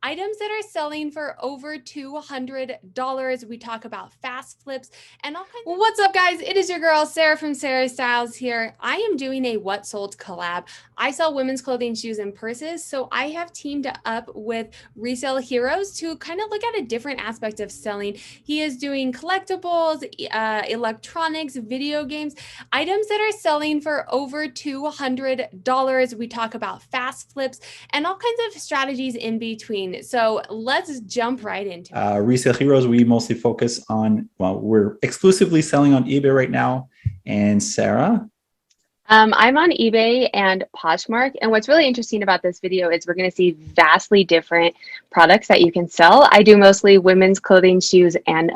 items that are selling for over $200. We talk about fast flips and all kinds of— What's up, guys? It is your girl, Sarah from Sarah Styles here. I am doing a What Sold collab. I sell women's clothing, shoes, and purses, so I have teamed up with Resale Heroes to kind of look at a different aspect of selling. He is doing collectibles, electronics, video games, items that are selling for over $200. We talk about fast flips and all kinds of strategies in between. So let's jump right into it. Resale Heroes, we mostly focus on, well, we're exclusively selling on eBay right now. And Sarah? I'm on eBay and Poshmark. And what's really interesting about this video is we're going to see vastly different products that you can sell. I do mostly women's clothing, shoes, and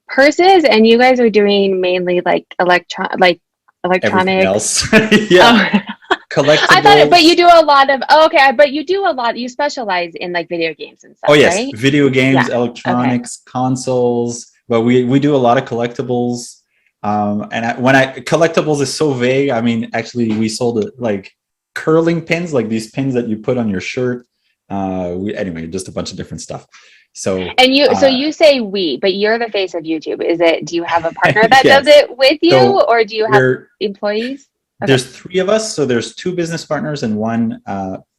purses. And you guys are doing mainly like electronics. Everything else. Yeah. Collectibles. I thought, but you do a lot of, but you do a lot, you specialize in like video games and stuff, Oh, yes. right? Video games, electronics, consoles. But we do a lot of collectibles. Collectibles is so vague. I mean, actually, we sold it like curling pins, like these pins that you put on your shirt. Anyway, just a bunch of different stuff. So you say we, but you're the face of YouTube. Do you have a partner that yes. does it with you, or do you have employees? Okay. There's 3 of us. So there's 2 business partners and 1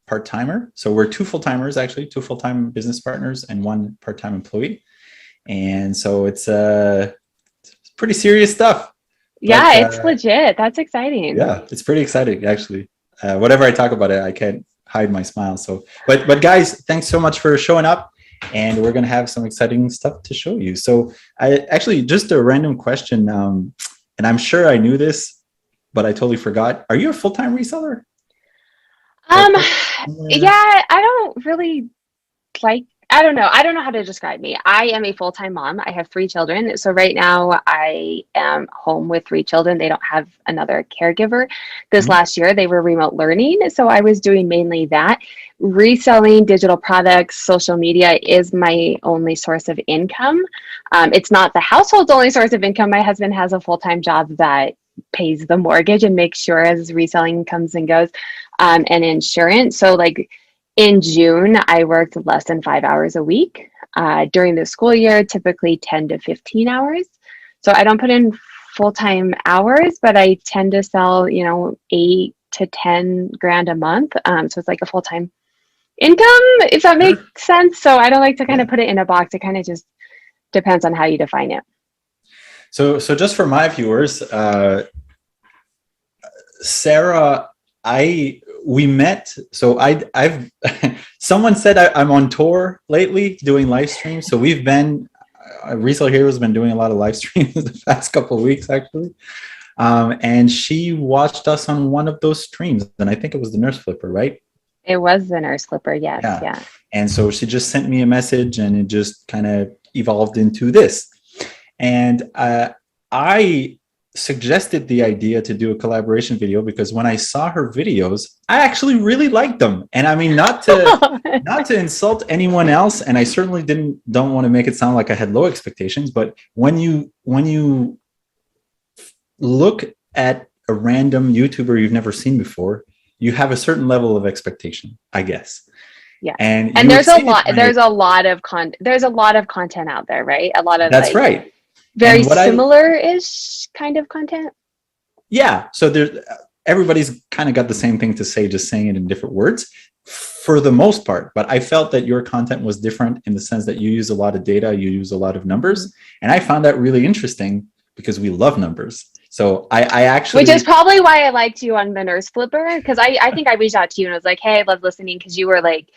part-timer. So we're 2 full-timers, actually, 2 full-time business partners and 1 part-time employee. And so it's pretty serious stuff. Yeah, it's legit. That's exciting. Yeah, it's pretty exciting, actually. Whatever I talk about it, I can't hide my smile. So, but guys, thanks so much for showing up. And we're going to have some exciting stuff to show you. So just a random question. And I'm sure I knew this, but I totally forgot. Are you a full-time reseller? Yeah, I don't know. I don't know how to describe me. I am a full-time mom. I have 3 children. So right now I am home with 3 children. They don't have another caregiver. This last year they were remote learning. So I was doing mainly that. Reselling digital products, social media is my only source of income. It's not the household's only source of income. My husband has a full-time job that pays the mortgage and makes sure as reselling comes and goes, and insurance. So like in June, I worked less than 5 hours a week. During the school year, typically 10 to 15 hours. So I don't put in full-time hours, but I tend to sell, 8 to 10 grand a month. So it's like a full-time income, if that makes sense. So I don't like to kind of put it in a box. It kind of just depends on how you define it. So just for my viewers, Sarah, we met. So I've someone said I'm on tour lately doing live streams. So we've been Resale Heroes has been doing a lot of live streams the past couple of weeks, actually. And she watched us on one of those streams, and I think it was the Nurse Flipper, right? It was the Nurse Flipper, yes, yeah. And so she just sent me a message, and it just kind of evolved into this. And I suggested the idea to do a collaboration video because when I saw her videos, I actually really liked them. And I mean, not to insult anyone else, and I certainly don't want to make it sound like I had low expectations, but when you look at a random YouTuber you've never seen before, you have a certain level of expectation, I guess. Yeah. And there's a lot of content out there, right? A lot of right. Very similar-ish kind of content. Yeah. So everybody's kind of got the same thing to say, just saying it in different words for the most part. But I felt that your content was different in the sense that you use a lot of data, you use a lot of numbers. And I found that really interesting because we love numbers. So I actually... Which is probably why I liked you on the Nurse Flipper, because I think I reached out to you and I was like, hey, I love listening, because you were like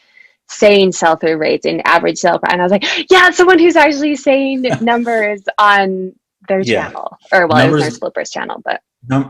saying sell-through rates and average sale, and I was like, yeah, someone who's actually saying numbers on their channel, or well, numbers, it was Nurse Flipper's channel, but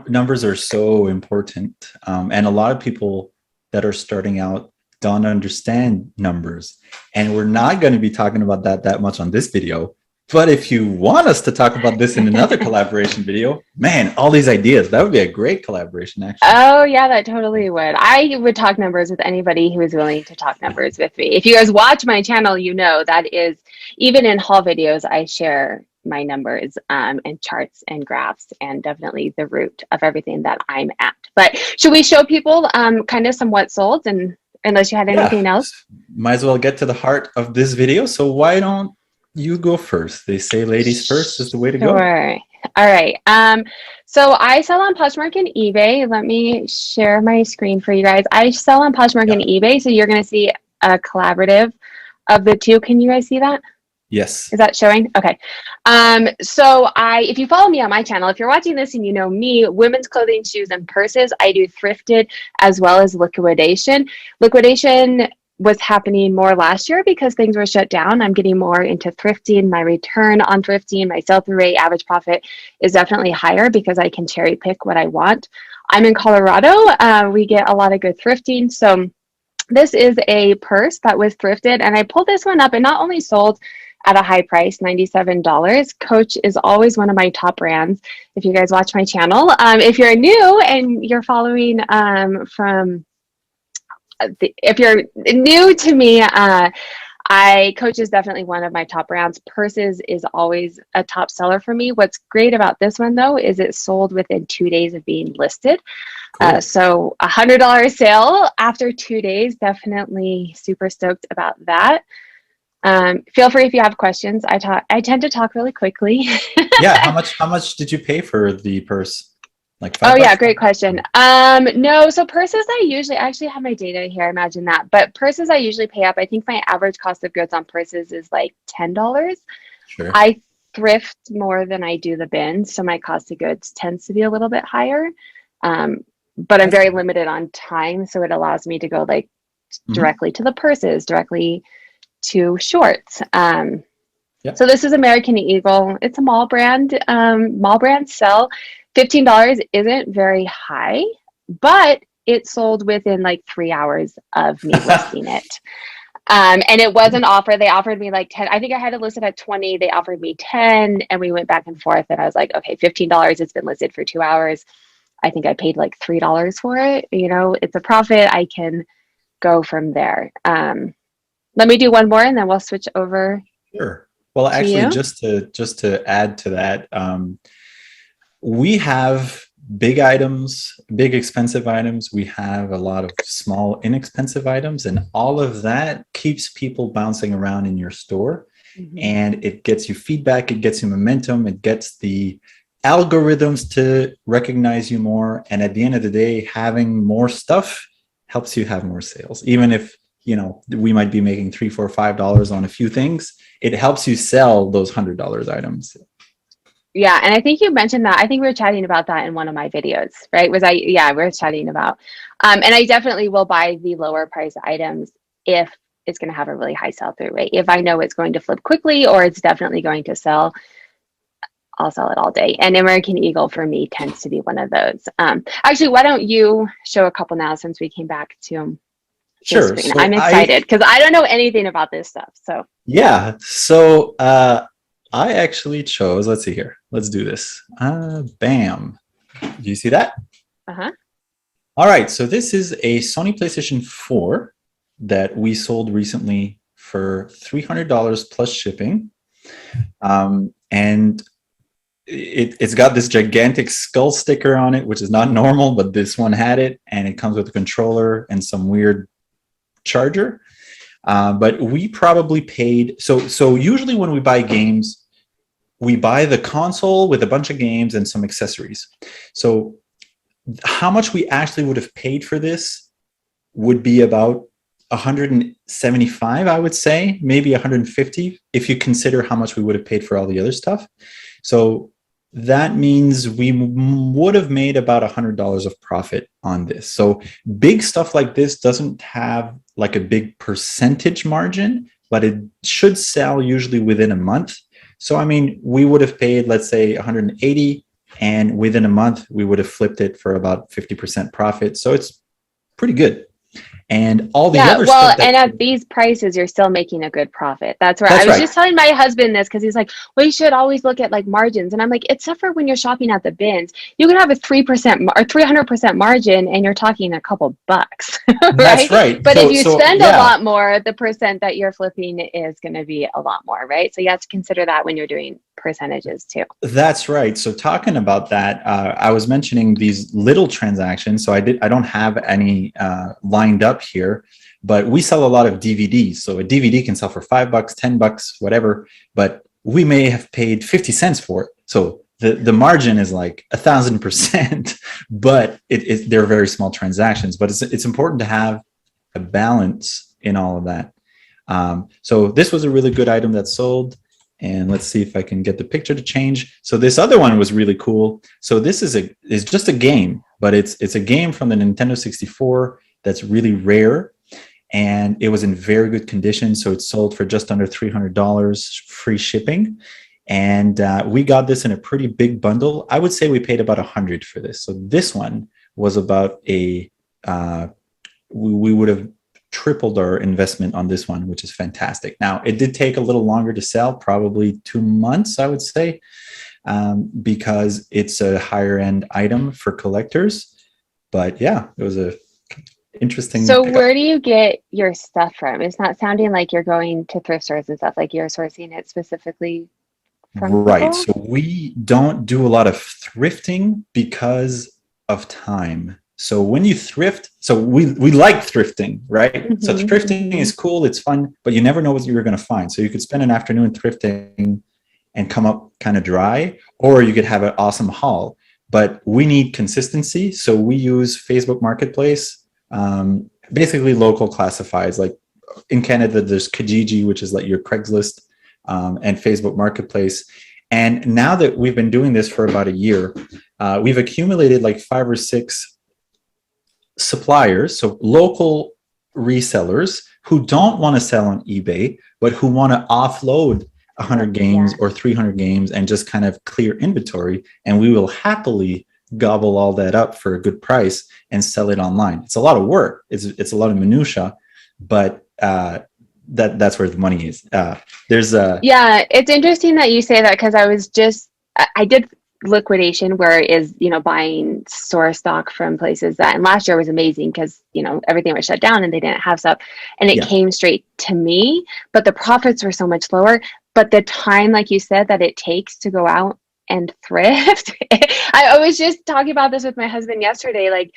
numbers are so important, and a lot of people that are starting out don't understand numbers, and we're not going to be talking about that much on this video. But if you want us to talk about this in another collaboration video, man, all these ideas, that would be a great collaboration, actually. Oh, yeah, that totally would. I would talk numbers with anybody who is willing to talk numbers with me. If you guys watch my channel, you know that is, even in haul videos, I share my numbers and charts and graphs, and definitely the root of everything that I'm at. But should we show people kind of some what sold and unless you had anything else. Might as well get to the heart of this video. So why don't you go first? They say ladies first is the way to go. Sure. All right. So I sell on Poshmark and eBay. Let me share my screen for you guys. I sell on Poshmark and eBay, so you're going to see a collaborative of the two. Can you guys see that? Yes. Is that showing? Okay. So if you follow me on my channel, if you're watching this and you know me, women's clothing, shoes, and purses, I do thrifted as well as liquidation. Liquidation was happening more last year because things were shut down. I'm getting more into thrifting. My return on thrifting, my sell-through rate, average profit is definitely higher because I can cherry pick what I want. I'm in Colorado. We get a lot of good thrifting. So this is a purse that was thrifted, and I pulled this one up and not only sold at a high price, $97. Coach is always one of my top brands. If you guys watch my channel, if you're new and you're following if you're new to me, Coach is definitely one of my top brands. Purses is always a top seller for me. What's great about this one though is it sold within 2 days of being listed. Cool. So $100 sale after 2 days. Definitely super stoked about that. Feel free if you have questions. I tend to talk really quickly. Yeah. How much did you pay for the purse? Like $5? Oh yeah, great question. No, so purses I actually have my data here, imagine that. But purses I usually pay up. I think my average cost of goods on purses is like $10. Sure. I thrift more than I do the bins, so my cost of goods tends to be a little bit higher. But I'm very limited on time, so it allows me to go like directly to the purses, directly to shorts. So this is American Eagle. It's a mall brand. Mall brands sell. $15 isn't very high, but it sold within like 3 hours of me listing it. And it was an offer. They offered me like 10. I think I had it listed at 20. They offered me 10, and we went back and forth. And I was like, okay, $15. It's been listed for 2 hours. I think I paid like $3 for it. You know, it's a profit. I can go from there. Let me do one more, and then we'll switch over. Sure. Well, actually, just to add to that, we have big items, big expensive items. We have a lot of small, inexpensive items, and all of that keeps people bouncing around in your store. And it gets you feedback, it gets you momentum, it gets the algorithms to recognize you more. And at the end of the day, having more stuff helps you have more sales. Even if, you know, we might be making $3, $4, $5 on a few things, it helps you sell those $100 items. Yeah, and I think you mentioned that. I think we were chatting about that in one of my videos, right? We were chatting about. And I definitely will buy the lower price items if it's going to have a really high sell-through rate. If I know it's going to flip quickly or it's definitely going to sell, I'll sell it all day. And American Eagle for me tends to be one of those. Actually, why don't you show a couple now since we came back to Sure. So I'm excited because I don't know anything about this stuff. So yeah. So I actually chose, let's see here. Let's do this. Bam. Do you see that? Uh-huh. All right. So this is a Sony PlayStation 4 that we sold recently for $300 plus shipping. And it's got this gigantic skull sticker on it, which is not normal, but this one had it. And it comes with a controller and some weird charger. But we probably paid, so usually when we buy games, we buy the console with a bunch of games and some accessories. So how much we actually would have paid for this would be about 175, I would say, maybe 150, if you consider how much we would have paid for all the other stuff. So that means we would have made about $100 of profit on this. So big stuff like this doesn't have like a big percentage margin, but it should sell usually within a month. So, I mean, we would have paid, let's say 180, and within a month, we would have flipped it for about 50% profit. So it's pretty good. And all the other stuff. And at these prices, you're still making a good profit. That's right. I was just telling my husband this because he's like, well, you should always look at like margins. And I'm like, except for when you're shopping at the bins, you can have a 3% or 300% margin and you're talking a couple bucks. Right? That's right. But if you spend a lot more, the percent that you're flipping is going to be a lot more, right? So you have to consider that when you're doing percentages too. That's right. So talking about that, I was mentioning these little transactions. So I don't have any lined up here, but we sell a lot of DVDs. So a DVD can sell for $5, $10, whatever, but we may have paid 50 cents for it. So the margin is like 1,000%, but they're very small transactions. But it's important to have a balance in all of that. So this was a really good item that sold. And let's see if I can get the picture to change. So this other one was really cool. So this is just a game, but it's a game from the Nintendo 64 that's really rare. And it was in very good condition. So it sold for just under $300, free shipping. And we got this in a pretty big bundle. I would say we paid about $100 for this. So this one was about we would have tripled our investment on this one, which is fantastic. Now, it did take a little longer to sell, probably 2 months, I would say, because it's a higher end item for collectors. But yeah, it was a interesting. So where do you get your stuff from? It's not sounding like you're going to thrift stores and stuff, like you're sourcing it specifically from Right. people? So we don't do a lot of thrifting because of time. So when you thrift, so we like thrifting, right? So thrifting is cool, it's fun, but you never know what you're going to find. So you could spend an afternoon thrifting and come up kind of dry, or you could have an awesome haul. But we need consistency. So we use Facebook Marketplace, basically local classifieds. Like in Canada, there's Kijiji, which is like your Craigslist, and Facebook Marketplace. And now that we've been doing this for about a year, we've accumulated like 5 or 6 suppliers, so local resellers who don't want to sell on eBay, but who want to offload 100 games or 300 games and just kind of clear inventory. And we will happily gobble all that up for a good price and sell it online. It's a lot of work. It's a lot of minutia, but that's where the money is. Yeah, it's interesting that you say that, because I did liquidation, where it is, buying store stock from places and last year was amazing because, everything was shut down and they didn't have stuff, and it came straight to me, but the profits were so much lower. But the time, like you said, that it takes to go out and thrift, I was just talking about this with my husband yesterday, like,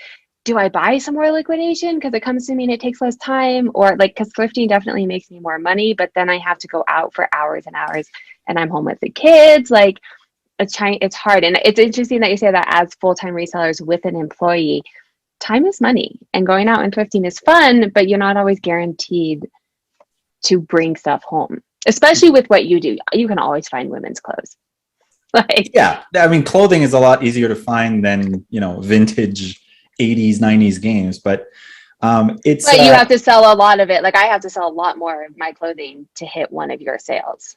do I buy some more liquidation because it comes to me and it takes less time, or like, because thrifting definitely makes me more money, but then I have to go out for hours and hours and I'm home with the kids, like, it's hard. And it's interesting that you say that as full-time resellers with an employee, time is money, and going out and thrifting is fun, but you're not always guaranteed to bring stuff home, especially with what you do. You can always find women's clothes. Like, yeah, I mean, clothing is a lot easier to find than, vintage 80s, 90s games, but you have to sell a lot of it. Like, I have to sell a lot more of my clothing to hit one of your sales.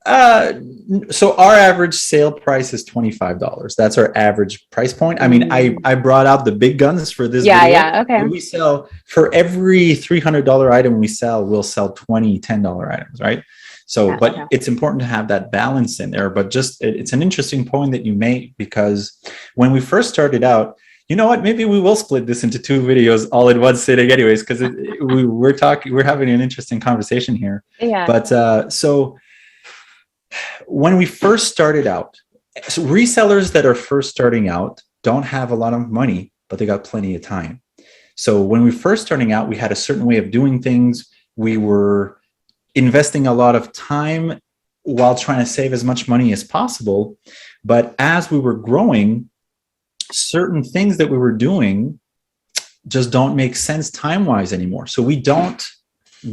So our average sale price is $25. That's our average price point. I mean, I brought out the big guns for this video. Yeah, okay. We sell, for every $300 item we sell, we'll sell 20 $10 items, right? So, but it's important to have that balance in there. But it's an interesting point that you make, because when we first started out, you know what, maybe we will split this into 2 videos all in one sitting anyways, because we're having an interesting conversation here. Yeah. But so when we first started out, so resellers that are first starting out don't have a lot of money, but they got plenty of time. So when we first starting out, we had a certain way of doing things. We were investing a lot of time while trying to save as much money as possible. But as we were growing, certain things that we were doing just don't make sense time-wise anymore. So we don't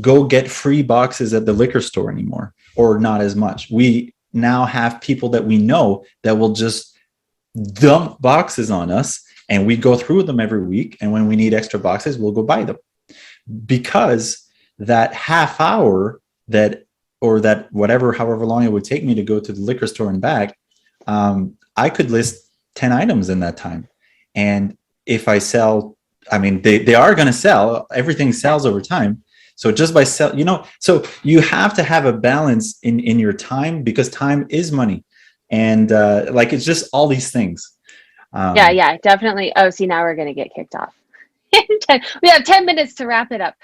go get free boxes at the liquor store anymore, or not as much. We now have people that we know that will just dump boxes on us, and we go through them every week. And when we need extra boxes, we'll go buy them, because that half hour however long it would take me to go to the liquor store and back, I could list 10 items in that time. And if I sell, I mean, they are going to sell, everything sells over time. So just by so you have to have a balance in your time, because time is money. And it's just all these things. Yeah, definitely. Oh, see, now we're going to get kicked off. We have 10 minutes to wrap it up.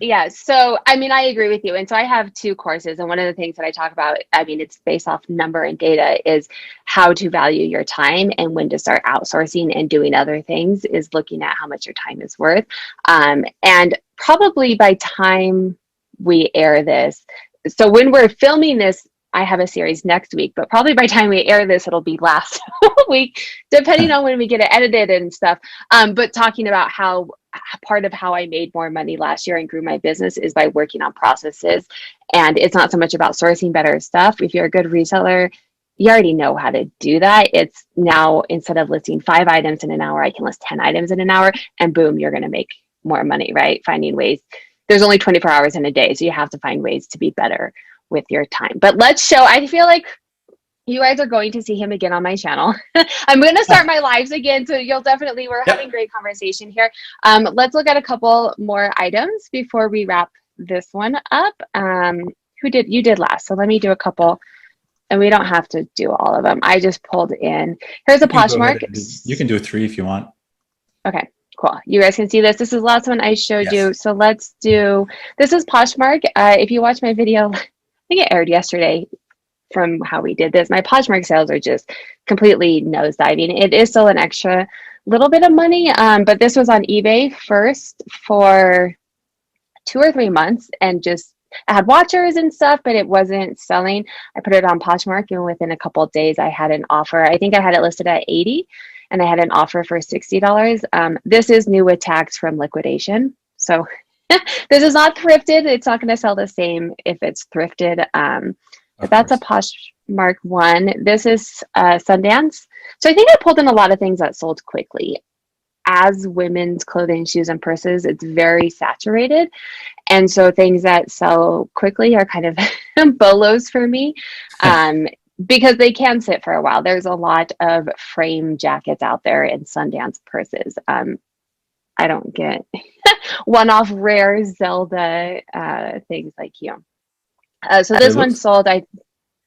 Yeah, so I mean, I agree with you. And so I have two courses, and one of the things that I talk about, I mean, it's based off number and data, is how to value your time and when to start outsourcing and doing other things, is looking at how much your time is worth. And probably by time we air this, so when we're filming this, I have a series next week, but probably by time we air this, it'll be last week, depending on when we get it edited and stuff. But talking about how part of how I made more money last year and grew my business is by working on processes. And it's not so much about sourcing better stuff. If you're a good reseller, you already know how to do that. It's now, instead of listing 5 items in an hour, I can list 10 items in an hour, and boom, you're going to make more money, right? Finding ways. There's only 24 hours in a day, so you have to find ways to be better with your time. But let's show, I feel like you guys are going to see him again on my channel. I'm going to start my lives again, so you'll definitely, we're having great conversation here. Let's look at a couple more items before we wrap this one up. You did last, so let me do a couple, and we don't have to do all of them. I just pulled in, here's a Poshmark. You can do 3 if you want. Okay, cool. You guys can see this. This is the last one I showed you. So let's do, this is Poshmark. If you watch my video, I think it aired yesterday, from how we did this, my Poshmark sales are just completely nosediving. It is still an extra little bit of money, but this was on eBay first for 2 or 3 months, and just, I had watchers and stuff, but it wasn't selling. I put it on Poshmark, and within a couple of days I had an offer. I think I had it listed at 80, and I had an offer for $60. This is new with tax from liquidation. So this is not thrifted. It's not going to sell the same if it's thrifted. But that's a Poshmark one. This is Sundance. So I think I pulled in a lot of things that sold quickly. As women's clothing, shoes, and purses, it's very saturated. And so things that sell quickly are kind of bolos for me, because they can sit for a while. There's a lot of frame jackets out there in Sundance purses. I don't get one-off rare Zelda things like you. So this one sold. It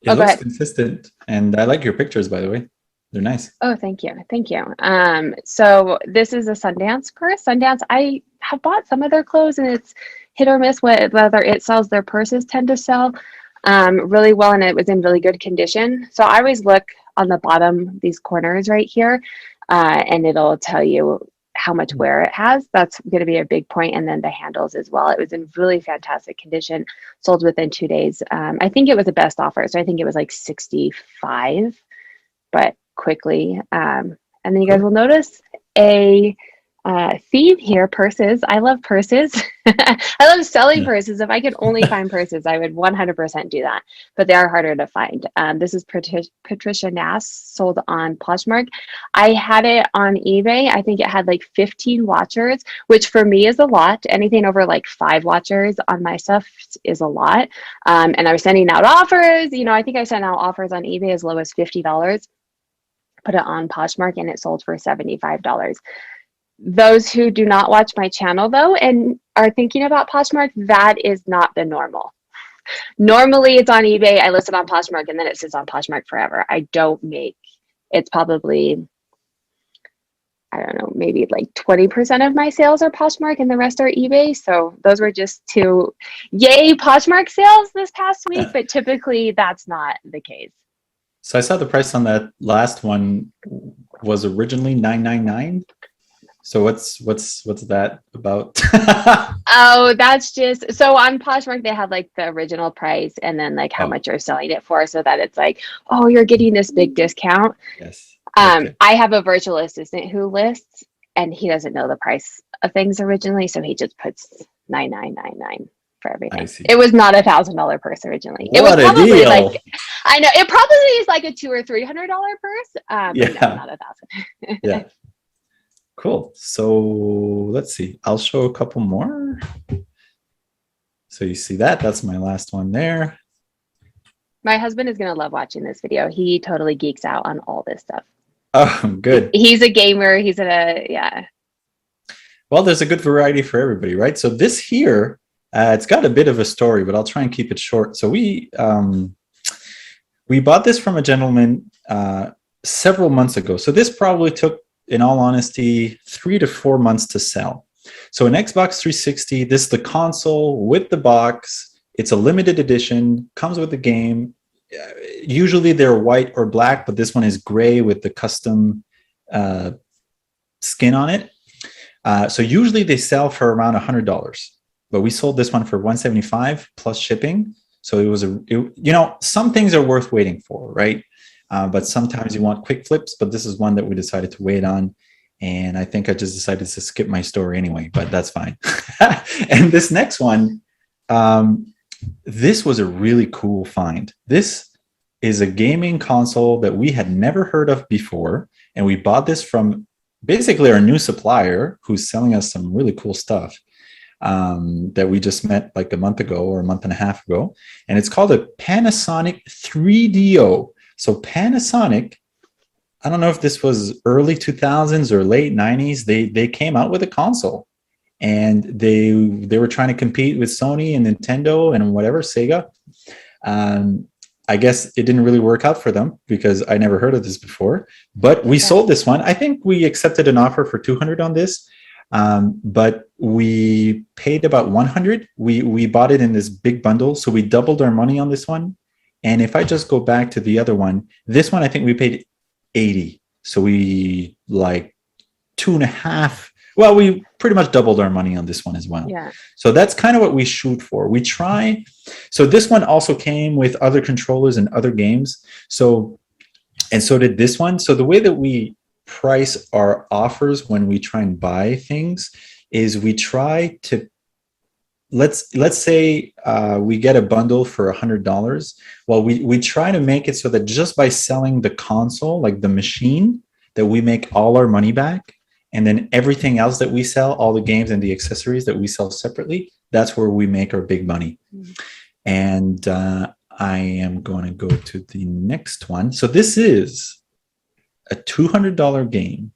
looks consistent, and I like your pictures, by the way. They're nice. Oh, thank you. Thank you. So this is a Sundance purse. Sundance, I have bought some of their clothes, and it's hit or miss whether it sells. Their purses tend to sell really well, and it was in really good condition. So I always look on the bottom, these corners right here, and it'll tell you how much wear it has. That's going to be a big point. And then the handles as well. It was in really fantastic condition, sold within 2 days. I think it was the best offer. So I think it was like 65, but quickly. And then you guys will notice a theme here, purses. I love purses. I love selling purses. If I could only find purses, I would 100% do that, but they are harder to find. This is Patricia Nass, sold on Poshmark. I had it on eBay. I think it had like 15 watchers, which for me is a lot. Anything over like 5 watchers on my stuff is a lot. And I was sending out offers. You know, I think I sent out offers on eBay as low as $50. Put it on Poshmark, and it sold for $75. Those who do not watch my channel, though, and are thinking about Poshmark, that is not the normal. Normally, it's on eBay. I list it on Poshmark, and then it sits on Poshmark forever. I don't make, it's probably, I don't know, maybe like 20% of my sales are Poshmark, and the rest are eBay. So those were just 2 yay Poshmark sales this past week, but typically that's not the case. So I saw the price on that last one was originally $9.99. So what's that about? Oh, that's just, so on Poshmark they have like the original price, and then like how much you're selling it for, so that it's like, oh, you're getting this big discount. Yes. Okay. I have a virtual assistant who lists, and he doesn't know the price of things originally, so he just puts $9,999 for everything. It was not $1,000 purse originally. It was probably like, I know it probably is like a $200 or $300 purse. But no, not $1,000. Yeah. Cool. So let's see. I'll show a couple more. So you see that? That's my last one there. My husband is going to love watching this video. He totally geeks out on all this stuff. Oh, good. He's a gamer. He's yeah. Well, there's a good variety for everybody, right? So this here, it's got a bit of a story, but I'll try and keep it short. So we bought this from a gentleman several months ago. So this probably took, in all honesty, 3 to 4 months to sell. So an Xbox 360, this is the console with the box. It's a limited edition, comes with the game. Usually they're white or black, but this one is gray with the custom skin on it. So usually they sell for around $100, but we sold this one for $175 plus shipping. So it was some things are worth waiting for, right? But sometimes you want quick flips, but this is one that we decided to wait on. And I think I just decided to skip my story anyway, but that's fine. And this next one, this was a really cool find. This is a gaming console that we had never heard of before. And we bought this from basically our new supplier who's selling us some really cool stuff that we just met like a month ago or a month and a half ago. And it's called a Panasonic 3DO. So Panasonic, I don't know if this was early 2000s or late 90s, they came out with a console. And they were trying to compete with Sony and Nintendo and whatever, Sega. I guess it didn't really work out for them because I never heard of this before. But we sold this one. I think we accepted an offer for $200 on this, but we paid about $100. We bought it in this big bundle, so we doubled our money on this one. And if I just go back to the other one, this one I think we paid $80. So we like 2.5. Well, we pretty much doubled our money on this one as well. Yeah. So that's kind of what we shoot for. We try. So this one also came with other controllers and other games. So did this one. So the way that we price our offers when we try and buy things is we try to, let's say we get a bundle for $100. Well, we try to make it so that just by selling the console, like the machine, that we make all our money back. And then everything else that we sell, all the games and the accessories that we sell separately, that's where we make our big money. And I am going to go to the next one. So this is a $200 game.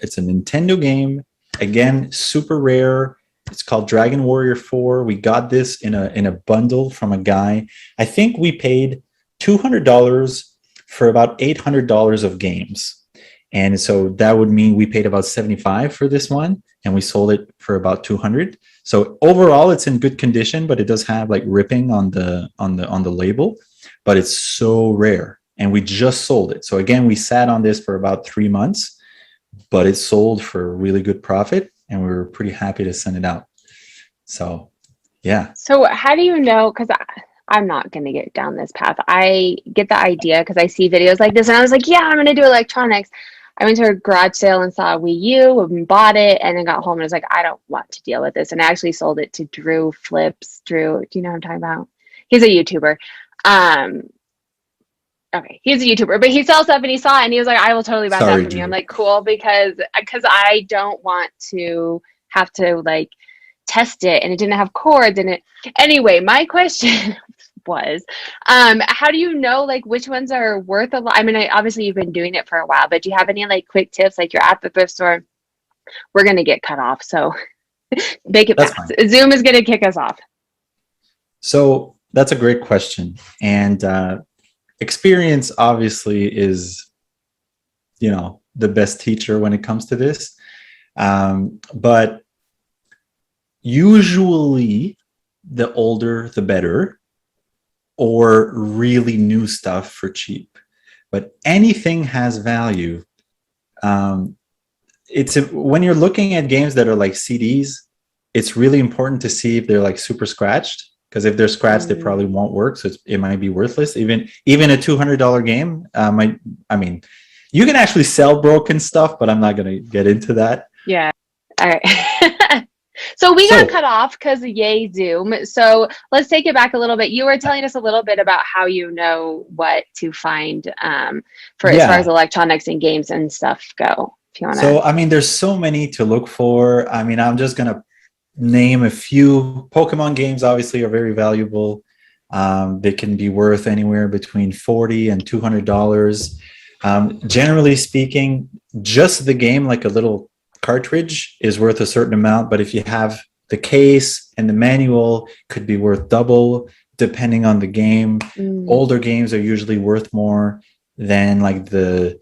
It's a Nintendo game. Again, super rare. It's called Dragon Warrior 4. We got this in a bundle from a guy. I think we paid $200 for about $800 of games. And so that would mean we paid about $75 for this one, and we sold it for about $200. So overall, it's in good condition, but it does have like ripping on the label. But it's so rare, and we just sold it. So again, we sat on this for about 3 months, but it sold for a really good profit, and we were pretty happy to send it out. So yeah. So how do you know? Because I'm not going to get down this path. I get the idea because I see videos like this, and I was like, yeah, I'm going to do electronics. I went to a garage sale and saw a Wii U and bought it, and then got home and was like, I don't want to deal with this. And I actually sold it to Drew Flips. Drew, do you know what I'm talking about? He's a YouTuber. Okay, he's a YouTuber, but he sells stuff, and he saw it and he was like, I will totally buy that from Drew. you. I'm like, cool, because I don't want to have to like test it, and it didn't have cords in it. Anyway, my question was, how do you know like which ones are worth a lot? I mean, obviously you've been doing it for a while, but do you have any like quick tips? Like, you're at the thrift store, we're going to get cut off, so make it fast. Zoom is going to kick us off. So that's a great question. And experience obviously is, the best teacher when it comes to this. But usually the older, the better, or really new stuff for cheap. But anything has value. When you're looking at games that are like CDs, it's really important to see if they're like super scratched, because if they're scratched, they probably won't work. So it might be worthless. Even a $200 game you can actually sell broken stuff, but I'm not going to get into that. Yeah. All right. So we got cut off because yay Zoom. So let's take it back a little bit. You were telling us a little bit about how you know what to find as far as electronics and games and stuff go. If you want to. So there's so many to look for. I'm just gonna name a few. Pokemon games obviously are very valuable. They can be worth anywhere between $40 and $200. Generally speaking, just the game, like a little cartridge, is worth a certain amount, but if you have the case and the manual, could be worth double depending on the game. Older games are usually worth more than like the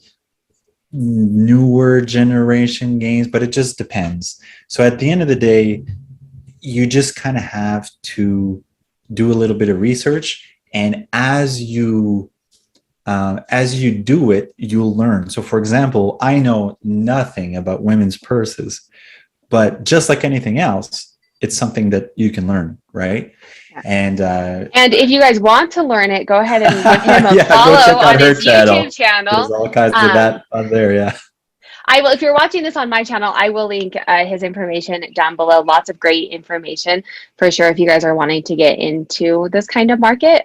newer generation games, but it just depends. So at the end of the day, you just kind of have to do a little bit of research, and as you do it, you'll learn. So for example, I know nothing about women's purses, but just like anything else, it's something that you can learn, right? Yeah. And if you guys want to learn it, go ahead and give him a yeah, go check follow out on her his channel. YouTube channel. There's all kinds of that on there. Yeah. I will, if you're watching this on my channel, I will link his information down below. Lots of great information for sure if you guys are wanting to get into this kind of market.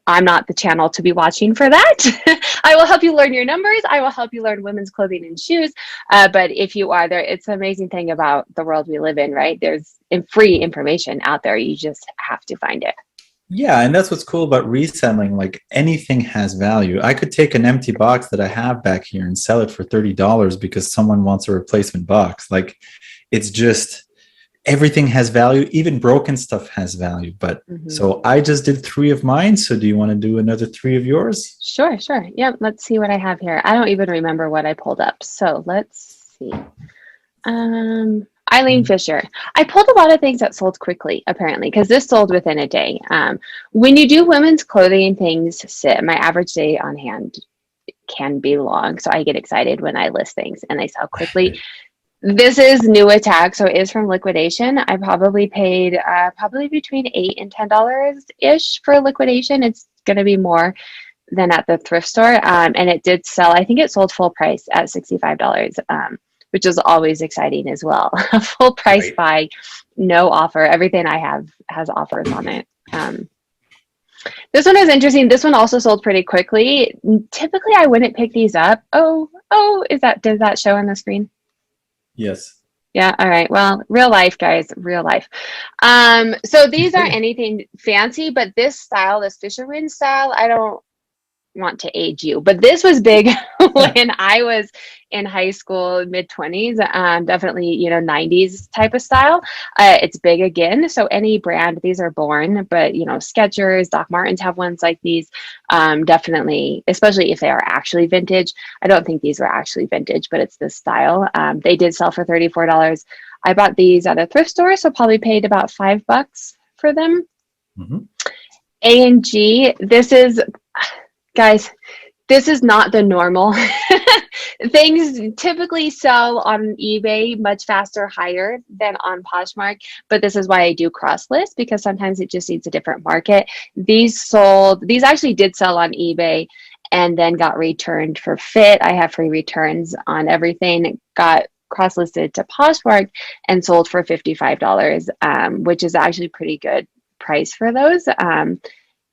I'm not the channel to be watching for that. I will help you learn your numbers. I will help you learn women's clothing and shoes. But if you are there, it's an amazing thing about the world we live in, right? There's free information out there. You just have to find it. Yeah, and that's what's cool about reselling. Like anything has value. I could take an empty box that I have back here and sell it for $30 because someone wants a replacement box. Like it's just everything has value. Even broken stuff has value. But so I just did 3 of mine. So do you want to do another 3 of yours? Sure. Yep. Let's see what I have here. I don't even remember what I pulled up. So let's see. Eileen Fisher. I pulled a lot of things that sold quickly, apparently, because this sold within a day. When you do women's clothing, things sit. My average day on hand can be long, so I get excited when I list things and they sell quickly. This is new attack, so it is from liquidation. I probably paid probably between $8 and $10 ish for liquidation. It's going to be more than at the thrift store, and it did sell. I think it sold full price at $65. Which is always exciting as well. A full price buy, no offer. Everything I have has offers on it. This one is interesting. This one also sold pretty quickly. Typically, I wouldn't pick these up. Oh, does that show on the screen? Yes. Yeah. All right. Well, real life, guys, real life. So these aren't anything fancy, but this style, this fisherman style, I don't want to age you, but this was big when I was in high school, mid-20s, definitely, 90s type of style. It's big again. So any brand, these are born, but, Skechers, Doc Martens have ones like these. Definitely, especially if they are actually vintage. I don't think these were actually vintage, but it's this style. They did sell for $34. I bought these at a thrift store, so probably paid about $5 for them. A&G, this is... Guys, this is not the normal. Things typically sell on eBay much faster, higher than on Poshmark, but this is why I do cross list, because sometimes it just needs a different market. These actually did sell on eBay and then got returned for fit. I have free returns on everything. Got cross listed to Poshmark and sold for $55, which is actually pretty good price for those. The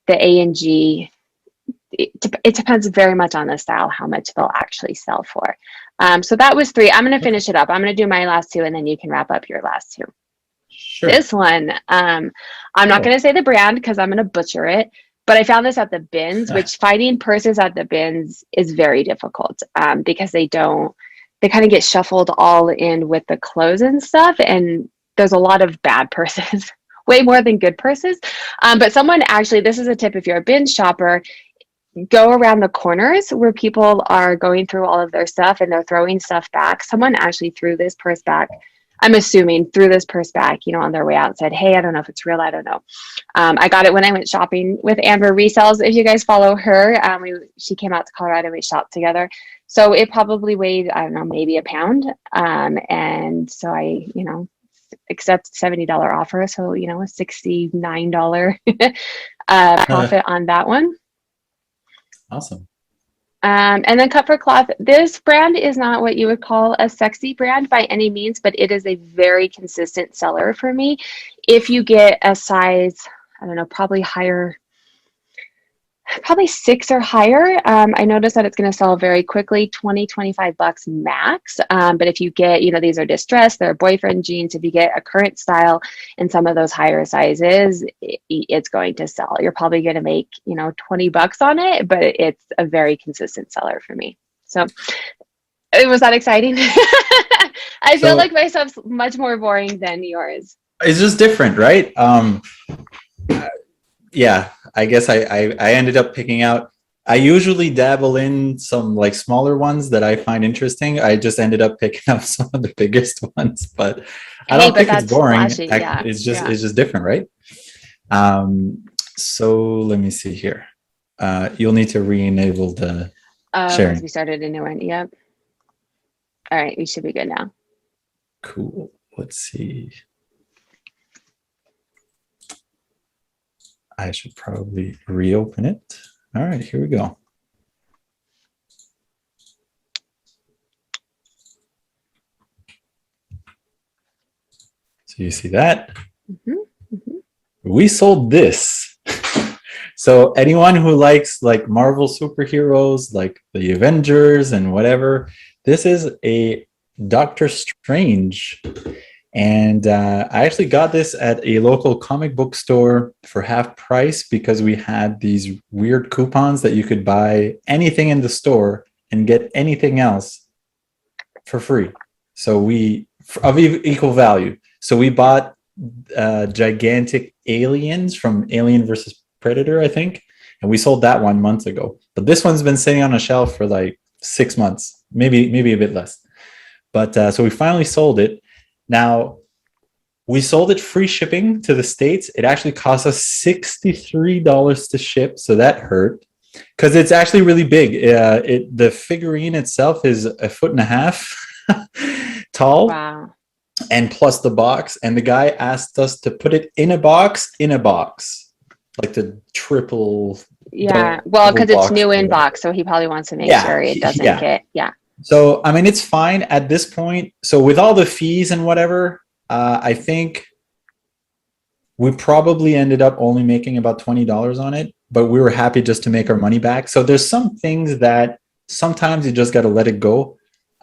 A&G, it depends very much on the style, how much they'll actually sell for. So that was 3. I'm going to finish it up. I'm going to do my last 2, and then you can wrap up your last 2. Sure. This one, I'm not going to say the brand because I'm going to butcher it, but I found this at the bins, which finding purses at the bins is very difficult because they kind of get shuffled all in with the clothes and stuff, and there's a lot of bad purses, way more than good purses. But someone actually, this is a tip if you're a bin shopper, go around the corners where people are going through all of their stuff and they're throwing stuff back. Someone actually threw this purse back. I'm assuming threw this purse back, on their way out and said, hey, I don't know if it's real. I don't know. I got it when I went shopping with Amber Resells. If you guys follow her, she came out to Colorado and we shopped together. So it probably weighed, I don't know, maybe a pound. And so I, accept $70 offer. So, a $69 profit on that one. Awesome. And then Cut for Cloth. This brand is not what you would call a sexy brand by any means, but it is a very consistent seller for me. If you get a size, I don't know, probably higher, probably 6 or higher, I noticed that it's going to sell very quickly, $20-$25 max. But if you get, these are distressed, they're boyfriend jeans. If you get a current style in some of those higher sizes, it's going to sell. You're probably going to make, $20 on it, but it's a very consistent seller for me. So was that exciting? I feel like my stuff's much more boring than yours. It's just different, right? Yeah, I guess I ended up picking out I usually dabble in some like smaller ones that I find interesting. I just ended up picking up some of the biggest ones, but I Hey, don't but think it's that's boring. flashy. Yeah. It's just different, right? So let me see here. You'll need to re-enable the Oh, because we sharing. started a new one. Yep. All right, we should be good now. Cool. Let's see. I should probably reopen it. All right, here we go. So you see that? We sold this. So anyone who likes like Marvel superheroes, like the Avengers and whatever, this is a Doctor Strange. And I actually got this at a local comic book store for half price because we had these weird coupons that you could buy anything in the store and get anything else for free. So we, of equal value. So we bought gigantic aliens from Alien versus Predator, I think. And we sold that one months ago. But this one's been sitting on a shelf for like 6 months, maybe a bit less. But so we finally sold it. Now, we sold it free shipping to the States. It actually cost us $63 to ship. So that hurt because it's actually really big. The figurine itself is 1.5 feet tall. Wow. And plus the box. And the guy asked us to put it in a box, like the triple. Yeah. Well, because it's new in box. So he probably wants to make sure it doesn't get, So, I mean, it's fine at this point. So with all the fees and whatever, I think we probably ended up only making about $20 on it, but we were happy just to make our money back. So there's some things that sometimes you just got to let it go.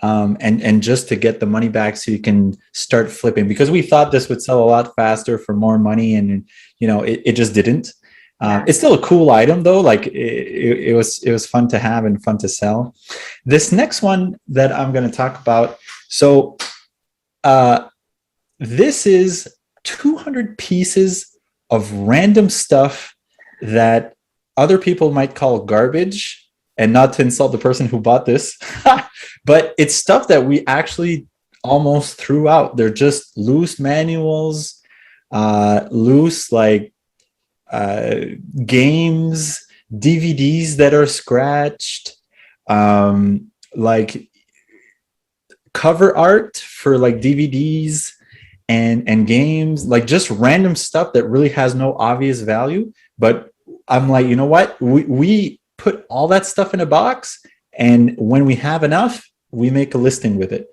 And just to get the money back so you can start flipping, because we thought this would sell a lot faster for more money, and you know it just didn't. It's still a cool item though. Like it was fun to have and fun to sell. This next one that I'm going to talk about. So this is 200 pieces of random stuff that other people might call garbage. And not to insult the person who bought this, but it's stuff that we actually almost threw out. They're just loose manuals, loose like games, DVDs that are scratched, like cover art for like DVDs and games, like just random stuff that really has no obvious value. But I'm like, you know what? We put all that stuff in a box, and when we have enough, we make a listing with it.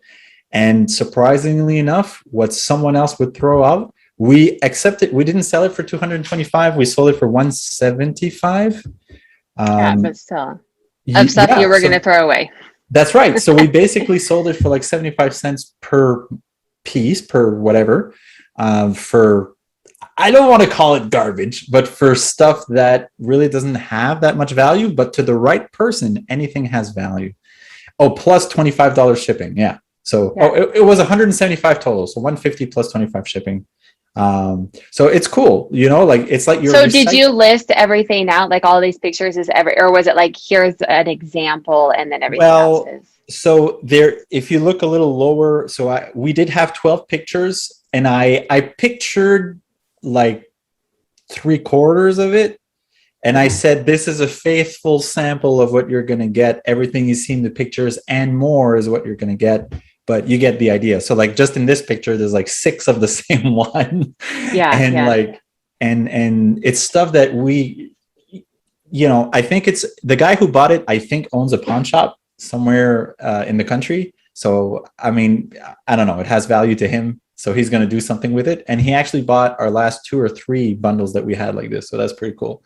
And surprisingly enough, what someone else would throw out, we accept it. We didn't sell it for 225. We sold it for 175. But still, of stuff you were going to throw away. That's right. So we basically sold it for like 75 cents per piece, per whatever, for, I don't want to call it garbage, but for stuff that really doesn't have that much value, but to the right person, anything has value. Oh, plus $25 shipping. Yeah. So it was 175 total. So 150 plus 25 shipping. So it's cool, you know, like it's like you're. So did you list everything out? Like all these pictures or was it like, here's an example and then everything else is? So there, if you look a little lower, so we did have 12 pictures, and I pictured like 3/4 of it, and I said this is a faithful sample of what you're going to get. Everything you see in the pictures and more is what you're going to get, but you get the idea. So like just in this picture there's like 6 of the same one. And it's stuff that we, you know, I think it's the guy who bought it, I think owns a pawn shop somewhere in the country. So I mean, I don't know, it has value to him. So he's going to do something with it. And he actually bought our last 2 or 3 bundles that we had like this. So that's pretty cool.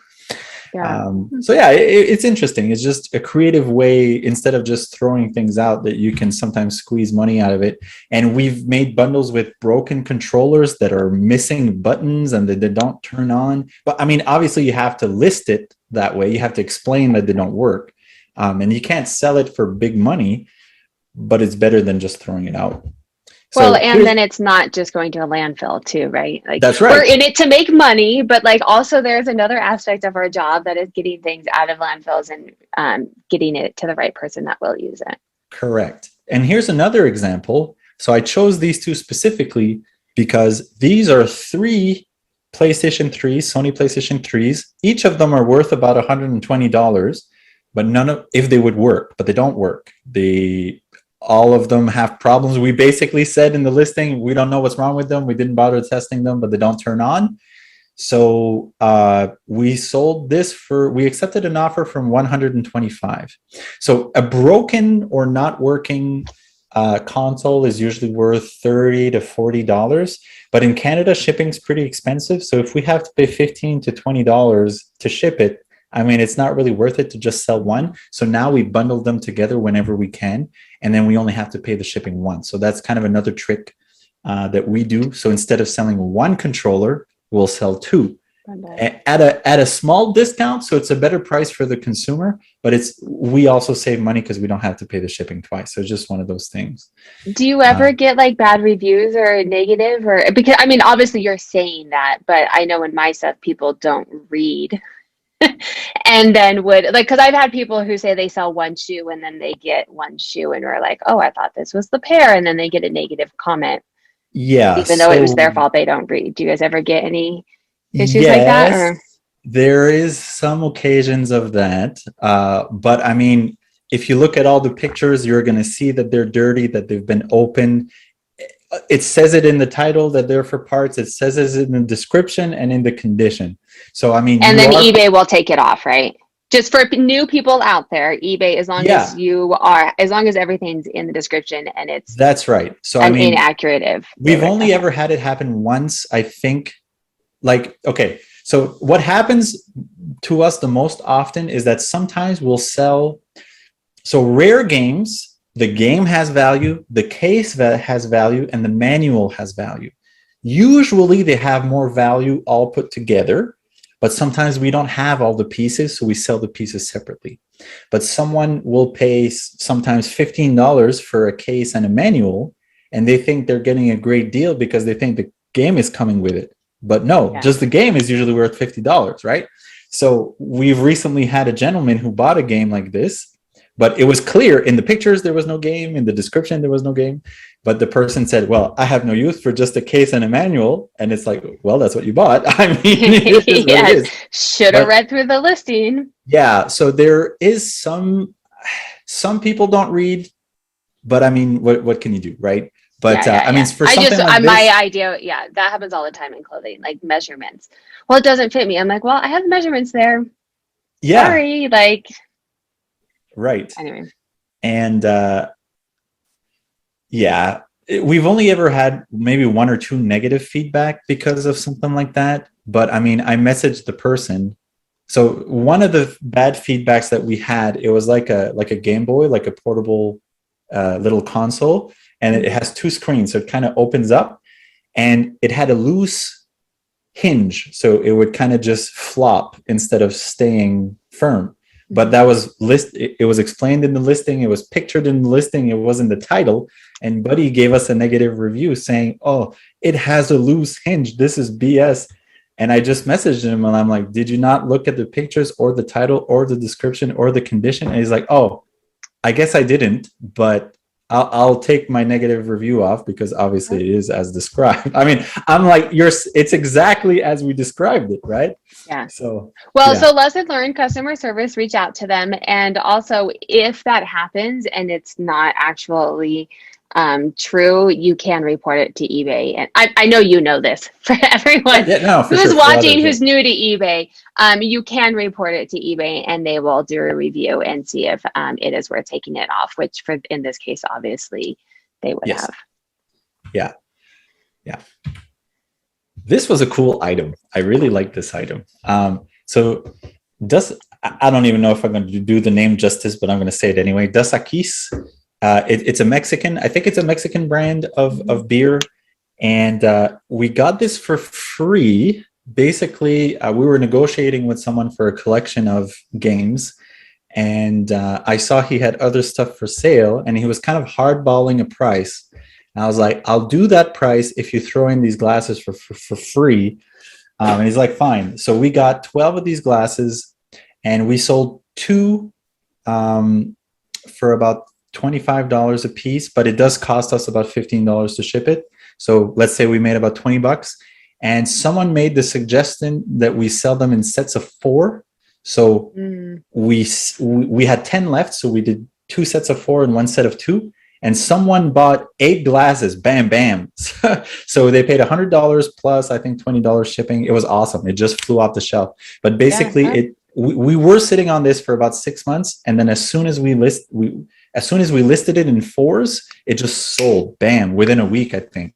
So yeah, it's interesting. It's just a creative way, instead of just throwing things out, that you can sometimes squeeze money out of it. And we've made bundles with broken controllers that are missing buttons and that they don't turn on. But I mean, obviously you have to list it that way. You have to explain that they don't work. And you can't sell it for big money, but it's better than just throwing it out. Well, and then it's not just going to a landfill too, right? Like that's right. we're in it to make money, but like also there's another aspect of our job that is getting things out of landfills and getting it to the right person that will use it. Correct. And here's another example. So I chose these two specifically because these are 3 PlayStation 3s, Sony PlayStation 3s. Each of them are worth about $120, but none of, if they would work, but they don't work. All of them have problems. We basically said in the listing, we don't know what's wrong with them. We didn't bother testing them, but they don't turn on. So we sold this we accepted an offer from $125. So a broken or not working console is usually worth $30 to $40. But in Canada, shipping's pretty expensive. So if we have to pay $15 to $20 to ship it, I mean, it's not really worth it to just sell one. So now we bundle them together whenever we can. And then we only have to pay the shipping once. So that's kind of another trick that we do. So instead of selling one controller, we'll sell 2 at a small discount. So it's a better price for the consumer, but we also save money because we don't have to pay the shipping twice. So it's just one of those things. Do you ever get like bad reviews or negative, or because I mean, obviously you're saying that, but I know in my stuff people don't read. And then would like, because I've had people who say they sell one shoe and then they get one shoe and we're like, oh, I thought this was the pair, and then they get a negative comment. Yeah, even though it was their fault, they don't read. Do you guys ever get any issues like that? Or? There is some occasions of that, but I mean, if you look at all the pictures, you're going to see that they're dirty, that they've been opened. It says it in the title that they're for parts. It says it in the description and in the condition. So I mean, and then eBay will take it off, right? Just for new people out there, eBay, as long as everything's in the description and it's that's right. So I mean, inaccurate. We've only ever had it happen once, I think. Like, okay, so what happens to us the most often is that sometimes we'll sell. So rare games. The game has value, the case has value, and the manual has value. Usually they have more value all put together, but sometimes we don't have all the pieces, so we sell the pieces separately. But someone will pay sometimes $15 for a case and a manual, and they think they're getting a great deal because they think the game is coming with it. But no, just the game is usually worth $50, right? So we've recently had a gentleman who bought a game like this, but it was clear in the pictures there was no game, in the description there was no game. But the person said, well, I have no use for just a case and a manual. And it's like, well, that's what you bought. I mean, it is what it is. Should have read through the listing. Yeah. So there is some people don't read, but I mean, what can you do, right? But I mean, for something like this, my idea, that happens all the time in clothing, like measurements. Well, it doesn't fit me. I'm like, well, I have measurements there. Yeah. Sorry, like. Right. Anyway. And we've only ever had maybe 1 or 2 negative feedback because of something like that. But I mean, I messaged the person. So one of the bad feedbacks that we had, it was like a Game Boy, like a portable little console, and it has 2 screens. So it kind of opens up, and it had a loose hinge. So it would kind of just flop instead of staying firm. But that was it was explained in the listing. It was pictured in the listing. It was in the title. And Buddy gave us a negative review saying, oh, it has a loose hinge. This is BS. And I just messaged him and I'm like, did you not look at the pictures or the title or the description or the condition? And he's like, oh, I guess I didn't, but I'll take my negative review off because obviously it is as described. I mean, I'm like, it's exactly as we described it, right? Yeah. So, so lesson learned, customer service, reach out to them. And also if that happens and it's not actually true, you can report it to eBay. And I know you know this for everyone who's watching, who's new to eBay. You can report it to eBay and they will do a review and see if it is worth taking it off, which in this case, obviously they would have. Yeah. This was a cool item. I really like this item. So I don't even know if I'm going to do the name justice, but I'm going to say it anyway. Dos Equis. It's a Mexican, I think it's a Mexican brand of beer. And we got this for free. Basically, we were negotiating with someone for a collection of games. And I saw he had other stuff for sale and he was kind of hardballing a price. And I was like, I'll do that price if you throw in these glasses for free. And he's like, fine. So we got 12 of these glasses, and we sold two for about $25 a piece, but it does cost us about $15 to ship it. So let's say we made about 20 bucks. And someone made the suggestion that we sell them in sets of 4. So we had 10 left. So we did 2 sets of 4 and 1 set of 2. And someone bought 8 glasses, bam, bam. So they paid $100 plus, I think, $20 shipping. It was awesome. It just flew off the shelf. But basically, we were sitting on this for about 6 months, and then as soon as we listed it in 4s, it just sold, bam, within a week, I think.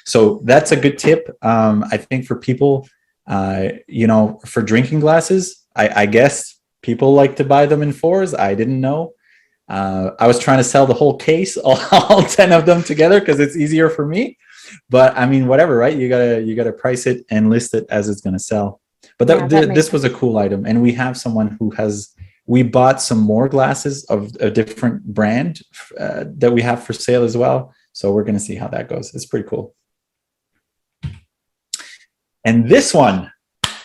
So that's a good tip. I think for people, for drinking glasses, I guess people like to buy them in 4s. I didn't know. I was trying to sell the whole case, all 10 of them together, because it's easier for me. But I mean, whatever, right? You gotta price it and list it as it's gonna sell. But this was a cool item, and we have someone who we bought some more glasses of a different brand that we have for sale as well. So we're gonna see how that goes. It's pretty cool. And this one,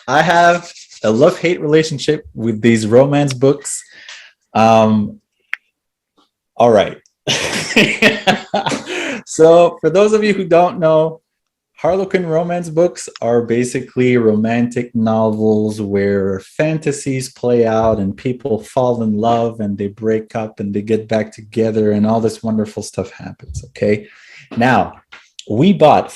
I have a love-hate relationship with these romance books. All right. So for those of you who don't know, Harlequin romance books are basically romantic novels where fantasies play out and people fall in love and they break up and they get back together and all this wonderful stuff happens. Okay. Now, we bought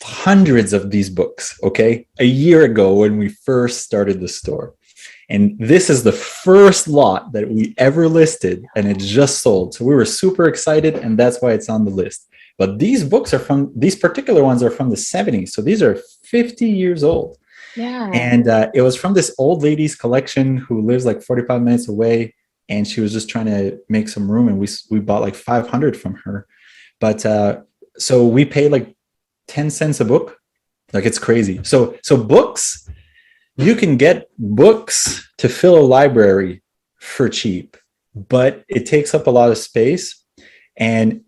hundreds of these books, okay, a year ago when we first started the store. And this is the first lot that we ever listed, and it just sold. So we were super excited, and that's why it's on the list. But these books these particular ones are from the 70s. So these are 50 years old. Yeah. And it was from this old lady's collection who lives like 45 minutes away. And she was just trying to make some room. And we bought like 500 from her. But so we paid like 10 cents a book. Like, it's crazy. So books, you can get books to fill a library for cheap, but it takes up a lot of space, and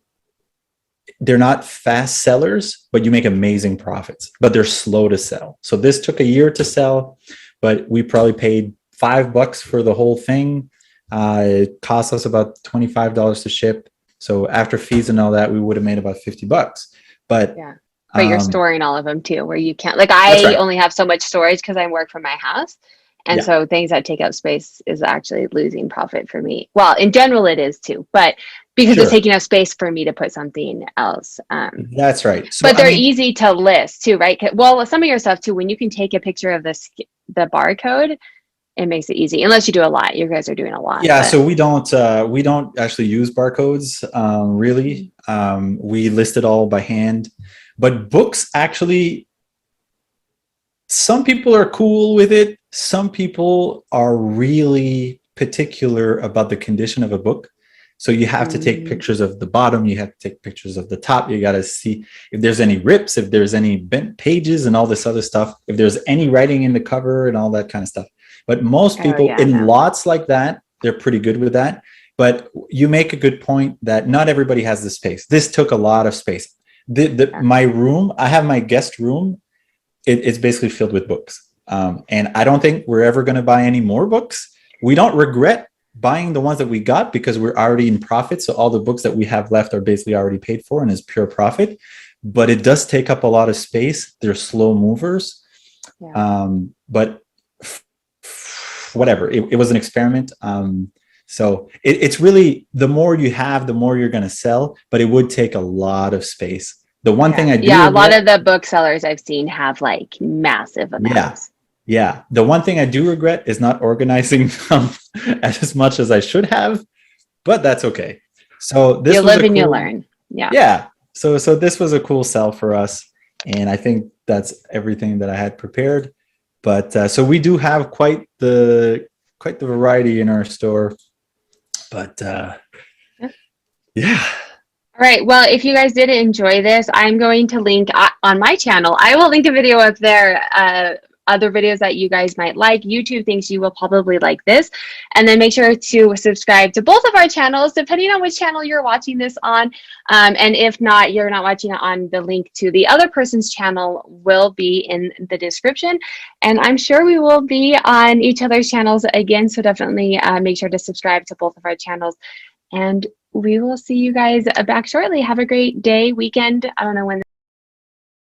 they're not fast sellers, but you make amazing profits, but they're slow to sell. So this took a year to sell, but we probably paid $5 for the whole thing. It cost us about $25 to ship. So after fees and all that, we would have made about $50. But yeah. But you're storing all of them too, where you can't, like, I only have so much storage because I work from my house. And so things that take up space is actually losing profit for me. Well, in general, it is too, but because it's taking up space for me to put something else. That's right. So, but they're easy to list too, right? Well, some of your stuff too, when you can take a picture of the barcode, it makes it easy. Unless you do a lot. You guys are doing a lot. Yeah, so we don't actually use barcodes, really. We list it all by hand. But books, actually, some people are cool with it. Some people are really particular about the condition of a book. So you have to take pictures of the bottom. You have to take pictures of the top. You got to see if there's any rips, if there's any bent pages and all this other stuff, if there's any writing in the cover and all that kind of stuff. But most people lots like that, they're pretty good with that. But you make a good point that not everybody has the space. This took a lot of space. My room, I have my guest room. It's basically filled with books. And I don't think we're ever going to buy any more books. We don't regret buying the ones that we got because we're already in profit. So all the books that we have left are basically already paid for and is pure profit. But it does take up a lot of space. They're slow movers. Yeah. But whatever, it was an experiment. So it's really, the more you have, the more you're going to sell, but it would take a lot of space. The one thing I do, a lot of the booksellers I've seen have like massive amounts. Yeah. The one thing I do regret is not organizing them as much as I should have, but that's okay. So this you live and you learn. Yeah. So this was a cool sell for us, and I think that's everything that I had prepared. But so we do have quite the variety in our store. But yeah. All right. Well, if you guys did enjoy this, I'm going to link on my channel. I will link a video up there other videos that you guys might like. YouTube thinks you will probably like this. And then make sure to subscribe to both of our channels, depending on which channel you're watching this on. And if not, you're not watching it on, the link to the other person's channel will be in the description. And I'm sure we will be on each other's channels again. So definitely make sure to subscribe to both of our channels. And we will see you guys back shortly. Have a great day, weekend. I don't know when